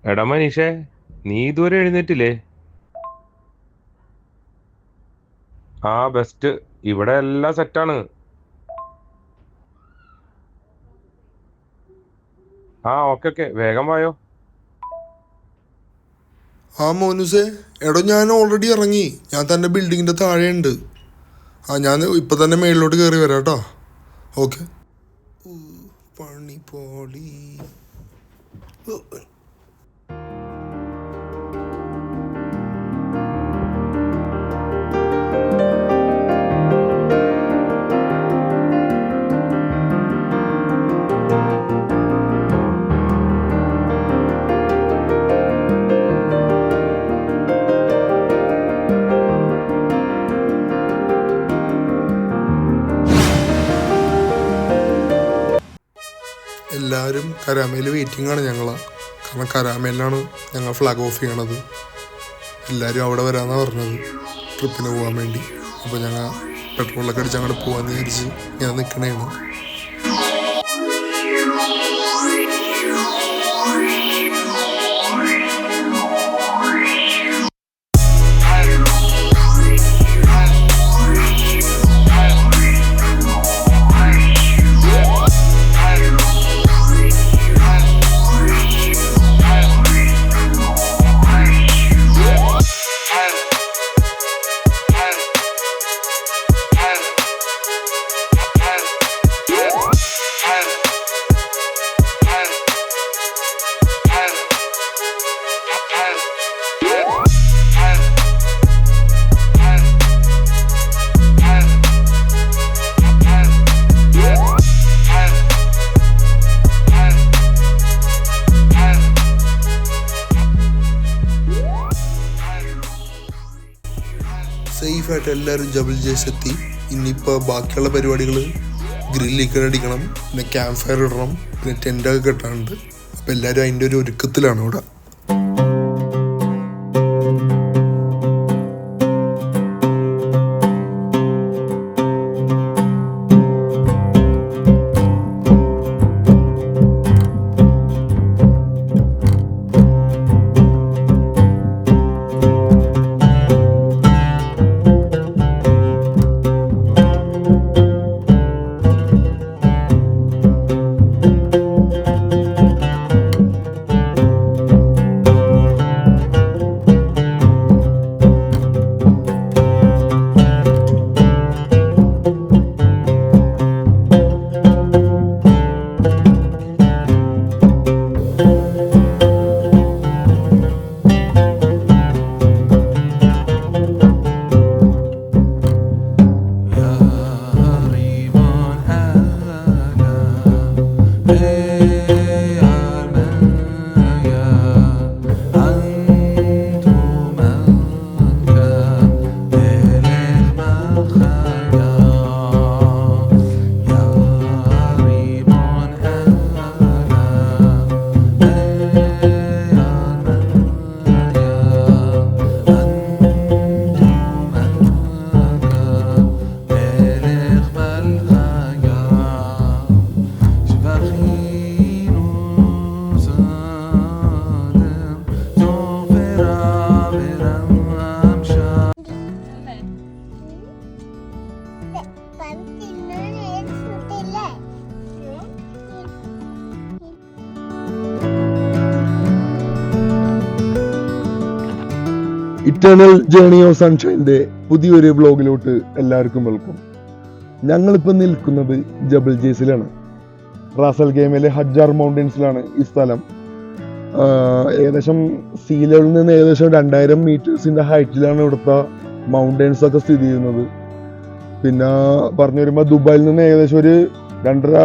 എടാ മനീഷേ, നീ ഇതുവരെ എഴുന്നേറ്റില്ലേ? ആ ബെസ്റ്റ്. ഇവിടെ എല്ലാം സെറ്റാണ്. ആ, ഓക്കെ ഓക്കെ, വേഗം വായോ. ആ മോനുസേ, എടോ ഞാൻ ഓൾറെഡി ഇറങ്ങി. ഞാൻ തന്നെ ബിൽഡിങ്ങിൻ്റെ താഴെയുണ്ട്. ആ ഞാൻ ഇപ്പം തന്നെ മേളിലോട്ട് കയറി വരാം കേട്ടോ. ഓക്കെ. പണി പോളി. എല്ലാവരും കരാമയിൽ വെയിറ്റിംഗ് ആണ് ഞങ്ങൾ. കാരണം കരാമയിലാണ് ഞങ്ങൾ ഫ്ലാഗ് ഓഫ് ചെയ്യണത്. എല്ലാവരും അവിടെ വരാമെന്നാണ് പറഞ്ഞത് ട്രിപ്പിന് പോകാൻ വേണ്ടി. അപ്പോൾ ഞങ്ങൾ പെട്രോളൊക്കെ അടിച്ച് അങ്ങോട്ട് പോകാമെന്ന് വിചാരിച്ച് ഞാൻ നിൽക്കണേണ്. സേഫായിട്ട് എല്ലാവരും ജബൽ ജേസ് എത്തി. ഇനിയിപ്പോൾ ബാക്കിയുള്ള പരിപാടികൾ ഗ്രില്ലിക്കൽ അടിക്കണം, പിന്നെ ക്യാമ്പ് ഫയർ ഇടണം, പിന്നെ ടെൻ്റൊക്കെ കെട്ടാനുണ്ട്. അപ്പോൾ എല്ലാവരും അതിൻ്റെ ഒരു ഒരുക്കത്തിലാണ് ഇവിടെ. ഇറ്റേണൽ ജേണി ഓഫ് സൺഷൈൻ്റെ പുതിയൊരു വ്ലോഗിലോട്ട് എല്ലാവർക്കും വെൽക്കം. ഞങ്ങളിപ്പോൾ നിൽക്കുന്നത് ജബൽ ജേസിലാണ്. റാസൽ ഗെയിമിലെ ഹജ്ജാർ മൗണ്ടൻസിലാണ് ഈ സ്ഥലം. ഏകദേശം സീ ലെവലിൽ നിന്ന് ഏകദേശം 2000 മീറ്റേഴ്സിൻ്റെ ഹൈറ്റിലാണ് ഇവിടുത്തെ മൗണ്ടൻസ് ഒക്കെ സ്ഥിതി ചെയ്യുന്നത്. പിന്നെ പറഞ്ഞു വരുമ്പോൾ ദുബായിൽ നിന്ന് ഏകദേശം ഒരു 2.5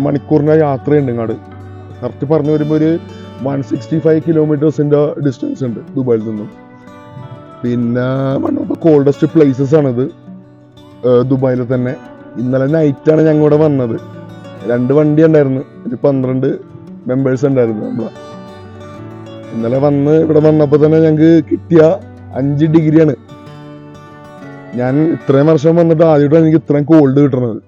മണിക്കൂറിൻ്റെ യാത്രയുണ്ട് ഇങ്ങോട്ട്. കറക്റ്റ് പറഞ്ഞു വരുമ്പോൾ ഒരു 165 കിലോമീറ്റേഴ്സിൻ്റെ ഡിസ്റ്റൻസ് ഉണ്ട് ദുബായിൽ നിന്നും. പിന്നെ one of the coldest places ആണിത് ദുബായിൽ തന്നെ. ഇന്നലെ നൈറ്റാണ് ഞങ്ങൾ ഇവിടെ വന്നത്. 2 വണ്ടി ഉണ്ടായിരുന്നു, ഒരു 12 മെമ്പേഴ്സ് ഉണ്ടായിരുന്നു നമ്മളെ. ഇന്നലെ ഇവിടെ വന്നപ്പോൾ തന്നെ ഞങ്ങൾക്ക് കിട്ടിയ 5 ഡിഗ്രിയാണ്. ഞാൻ ഇത്രയും വർഷം വന്നിട്ട് ആദ്യമായിട്ടാണ് എനിക്ക് ഇത്രയും കോൾഡ് കിട്ടണത്.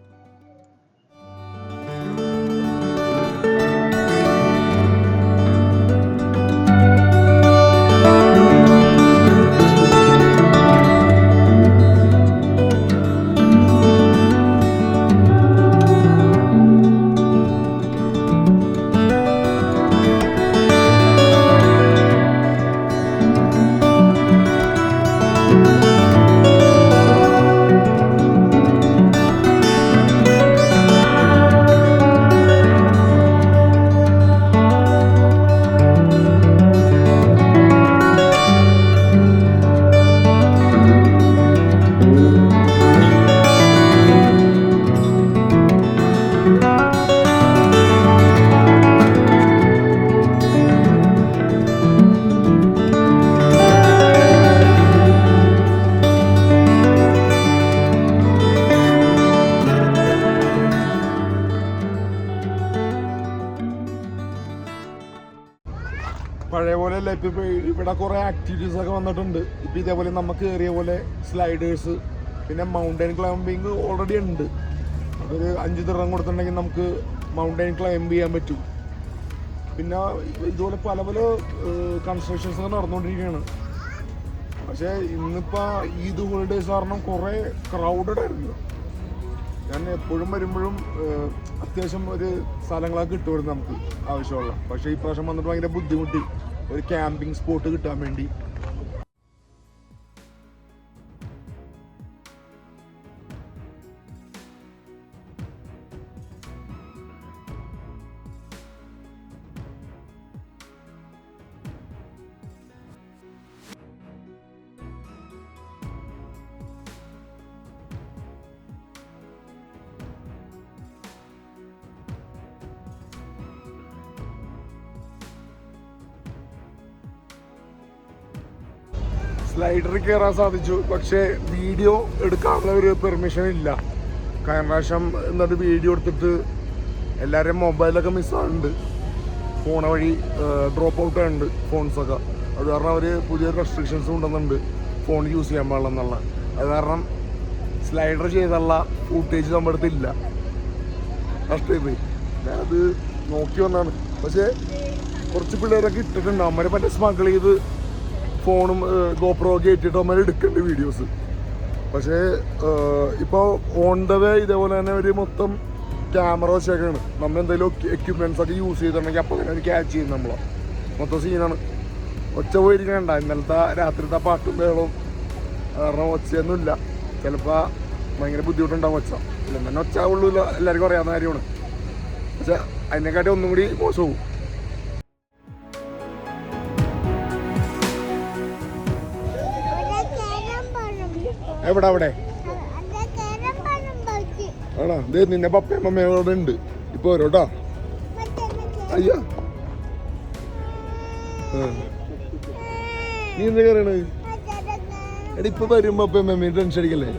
ഇപ്പൊ ഇവിടെ കുറെ ആക്ടിവിറ്റീസ് ഒക്കെ വന്നിട്ടുണ്ട്. ഇപ്പൊ ഇതേപോലെ നമുക്ക് കയറിയ പോലെ സ്ലൈഡേഴ്സ്, പിന്നെ മൗണ്ടൻ ക്ലൈംബിങ് ഓൾറെഡി ഉണ്ട്. അതൊരു 5 ദിർഹം കൊടുത്തിട്ടുണ്ടെങ്കിൽ നമുക്ക് മൗണ്ടൻ ക്ലൈംബ് ചെയ്യാൻ പറ്റും. പിന്നെ ഇതുപോലെ പല പല കൺസ്ട്രക്ഷൻസ് ഒക്കെ നടന്നുകൊണ്ടിരിക്കുകയാണ്. പക്ഷേ ഇന്നിപ്പോൾ ഈദ് ഹോളിഡേയ്സ് കാരണം കുറേ ക്രൗഡഡ് ആയിരുന്നു. ഞാൻ എപ്പോഴും വരുമ്പോഴും അത്യാവശ്യം ഒരു സ്ഥലങ്ങളൊക്കെ കിട്ടുമായിരുന്നു നമുക്ക് ആവശ്യമുള്ള. പക്ഷേ ഈ പ്രാവശ്യം വന്നിട്ട് ഭയങ്കര ബുദ്ധിമുട്ടി ഒരു ക്യാമ്പിംഗ് സ്പോട്ട് കിട്ടാൻ വേണ്ടി. സ്ലൈഡറിൽ കയറാൻ സാധിച്ചു, പക്ഷേ വീഡിയോ എടുക്കാനുള്ള ഒരു പെർമിഷൻ ഇല്ല. കഴിഞ്ഞ പ്രാവശ്യം എന്നിട്ട് വീഡിയോ എടുത്തിട്ട് എല്ലാവരും മൊബൈലൊക്കെ മിസ്സാകുന്നുണ്ട്. ഫോൺ വഴി ഡ്രോപ്പ് ഔട്ട് ആയിട്ടുണ്ട് ഫോൺസൊക്കെ. അത് കാരണം അവർ പുതിയ റെസ്ട്രിക്ഷൻസ് കൊണ്ടുവന്നുണ്ട് ഫോൺ യൂസ് ചെയ്യാൻ പാടില്ല എന്നുള്ള. അത് കാരണം സ്ലൈഡർ ചെയ്തുള്ള ഫൂട്ടേജ് നമ്മുടെ അടുത്തില്ല. കഷ്ടമായി പോയി. ഞാനത് നോക്കി വന്നാണ്. പക്ഷേ കുറച്ച് പിള്ളേരൊക്കെ ഇട്ടിട്ടുണ്ട്. അമ്മരെ പറ്റ സ്മഗിൾ ചെയ്ത് ഫോണും ഗോപ്രോ ഒക്കെ ഇട്ടിട്ട് അമ്മ എടുക്കുന്നുണ്ട് വീഡിയോസ്. പക്ഷേ ഇപ്പോൾ ഓൺ ദ വേ ഇതേപോലെ തന്നെ ഒരു മൊത്തം ക്യാമറ വെച്ചേക്കാണ്. നമ്മൾ എന്തെങ്കിലും എക്യുപ്മെൻറ്റ്സ് ഒക്കെ യൂസ് ചെയ്തിട്ടുണ്ടെങ്കിൽ അപ്പോൾ തന്നെ ഒരു ക്യാച്ച് ചെയ്യും നമ്മളെ. മൊത്തം സീനാണ്. ഒച്ച പോയിരിക്കണ്ട. ഇന്നലത്തെ രാത്രിത്തെ പാട്ടും ബഹളവും കാരണം ഒച്ചയൊന്നുമില്ല. ചിലപ്പോൾ ഭയങ്കര ബുദ്ധിമുട്ടുണ്ടാകും ഒച്ച. ഇല്ല തന്നെ ഒച്ച ഉള്ളൂ, എല്ലാവർക്കും അറിയാവുന്ന കാര്യമാണ്. പക്ഷെ അതിനെക്കാട്ടി ഒന്നും കൂടി മോശവും. എവിടെ അവിടെ ആണോ? ദേ നിന്നെ പപ്പയും അമ്മയോടെ ഉണ്ട്. ഇപ്പൊ വരോട്ടാ. അയ്യോ നീ എന്താ കയറണ? എടാ ഇപ്പൊ വരും പപ്പയും അമ്മയും. ടെൻഷൻ അടിക്കല്ലേ?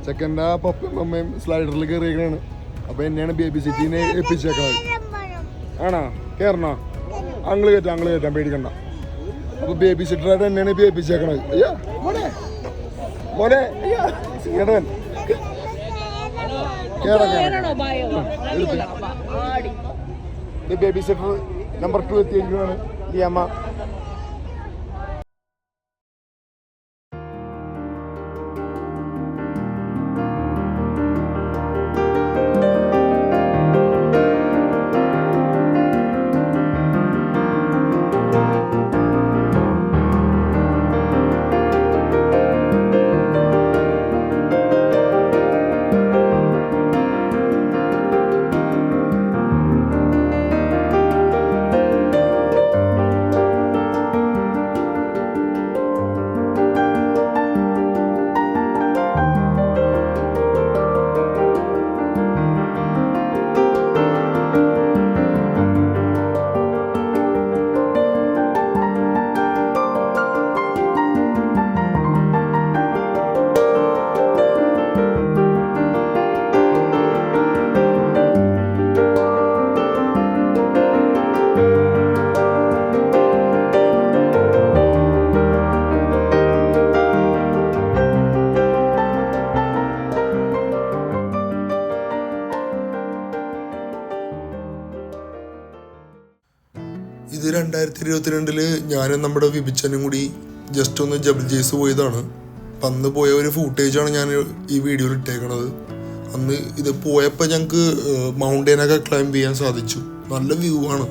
ചെക്കൻ്റെ പപ്പയും അമ്മയും സ്ലൈഡറിൽ കയറിയേക്കാണ്. അപ്പൊ എന്നെയാണ് ബേബി സിറ്റിനെ എപ്പിച്ചേക്കണത്. ആണോ? കേറണോ? അങ്ങള് കയറ്റാം പേടിക്കണ്ട. അപ്പൊ ബേബി സിറ്ററായിട്ട് എന്നെയാണ് ഇപ്പൊ ഏൽപ്പിച്ചേക്കണത്. അയ്യോ മോനെ മോനെ കേടവൻ ബേബി സിറ്റർ നമ്പർ 2 എത്തിയിരിക്കുകയാണ് ലിയാമ്മ. ഇത് 2022 ഞാനും നമ്മുടെ വിഭിച്ചനും കൂടി ജസ്റ്റ് ഒന്ന് ജബൽ ജേസ് പോയതാണ്. അപ്പം അന്ന് പോയ ഒരു ഫൂട്ടേജാണ് ഞാൻ ഈ വീഡിയോയിൽ ഇട്ടേക്കണത്. അന്ന് ഇത് പോയപ്പോൾ ഞങ്ങൾക്ക് മൗണ്ടൈനൊക്കെ ക്ലൈംബ് ചെയ്യാൻ സാധിച്ചു. നല്ല വ്യൂ ആണ്.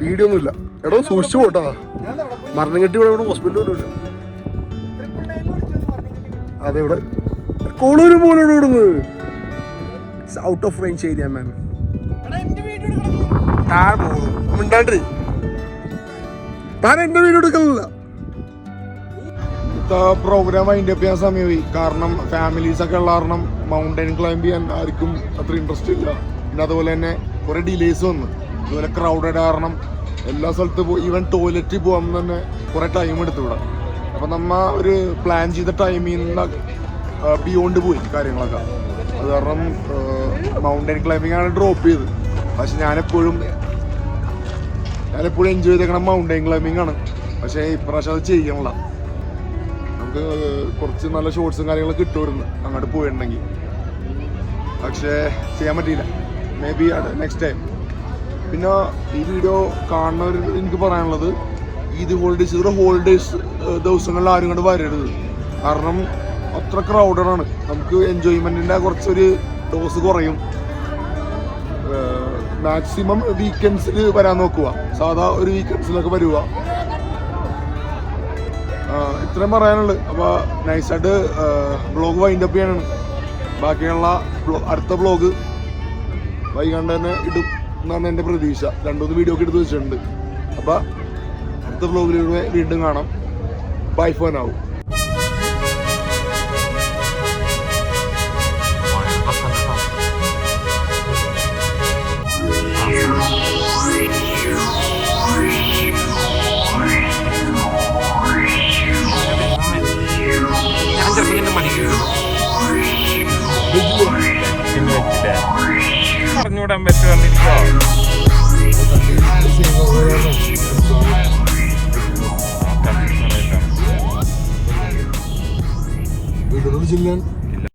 വീഡിയോ ഒന്നുമില്ല. എടോ സൂക്ഷിച്ചു പോട്ടാ. മരണം കെട്ടി ഇവിടെ ഹോസ്പിറ്റലിൽ ഇല്ല. അതെ ഇവിടെ കോളൂര് പോലോട് കൊടുക്കുന്നത് ഔട്ട് ഓഫ് റേഞ്ച് ഏരിയ മാൻ താഴെ പോകുന്നു മിണ്ടാണ്ട് താൻ എന്റെ വീഡിയോ എടുക്കുന്നില്ല. പ്രോഗ്രാം അതിൻ്റെ അപ്പ് ചെയ്യാൻ സമയമായി. കാരണം ഫാമിലീസ് ഒക്കെ ഉള്ള കാരണം മൗണ്ടൻ ക്ലൈംബ് ചെയ്യാൻ ആർക്കും അത്ര ഇൻട്രസ്റ്റ് ഇല്ല. പിന്നെ അതുപോലെ തന്നെ കുറേ ഡിലേസ് വന്നു. അതുപോലെ ക്രൗഡഡ് കാരണം എല്ലാ സ്ഥലത്തും ഈവൻ ടോയ്ലറ്റിൽ പോകാൻ തന്നെ കുറേ ടൈം എടുത്തു ഇവിടെ. അപ്പം നമ്മ ഒരു പ്ലാൻ ചെയ്ത ടൈമിൽ നിന്ന് ബിയോണ്ട് പോയി കാര്യങ്ങളൊക്കെ. അത് കാരണം മൗണ്ടൻ ക്ലൈമ്പിംഗ് ആണ് ഡ്രോപ്പ് ചെയ്ത്. പക്ഷെ ഞാനെപ്പോഴും എൻജോയ് ചെയ്തേക്കണം മൗണ്ടൻ ക്ലൈമ്പിംഗ് ആണ്. പക്ഷേ ഇപ്രാവശ്യം അത് ചെയ്യണില്ല. നമുക്ക് കുറച്ച് നല്ല ഷോർട്സും കാര്യങ്ങളൊക്കെ കിട്ടുമായിരുന്നു അങ്ങോട്ട് പോയിട്ടുണ്ടെങ്കിൽ. പക്ഷേ ചെയ്യാൻ പറ്റിയില്ല. May be next time. പിന്നെ ഈ വീഡിയോ കാണുന്നവർ എനിക്ക് പറയാനുള്ളത് ഈദ് ഹോളിഡേയ്സ് ഇവിടെ ഹോളിഡേയ്സ് ദിവസങ്ങളിൽ ആരും ഇങ്ങോട്ട് വരരുത്. കാരണം അത്ര ക്രൗഡഡാണ്. നമുക്ക് എൻജോയ്മെൻറ്റിൻ്റെ കുറച്ചൊരു ഡോസ് കുറയും. മാക്സിമം വീക്കെൻഡ്സിൽ വരാൻ നോക്കുക. സാധാ ഒരു വീക്കെൻഡ്സിലൊക്കെ വരിക. ഇത്രയും പറയാനുള്ളത്. അപ്പോൾ നൈസായിട്ട് ബ്ലോഗ് വൈൻഡ് അപ്പ് ചെയ്യാനാണ്. ബാക്കിയുള്ള അടുത്ത ബ്ലോഗ് വൈകാണ്ട് തന്നെ ഇടും എന്നാണ് എൻ്റെ പ്രതീക്ഷ. 2-3 വീഡിയോ ഒക്കെ എടുത്ത് വെച്ചിട്ടുണ്ട്. അപ്പോൾ അടുത്ത ബ്ലോഗിലൂടെ വീണ്ടും കാണാം. Bye for now. പറഞ്ഞുവിടാൻ പറ്റുമെന്നിരിക്കോ? ജില്ല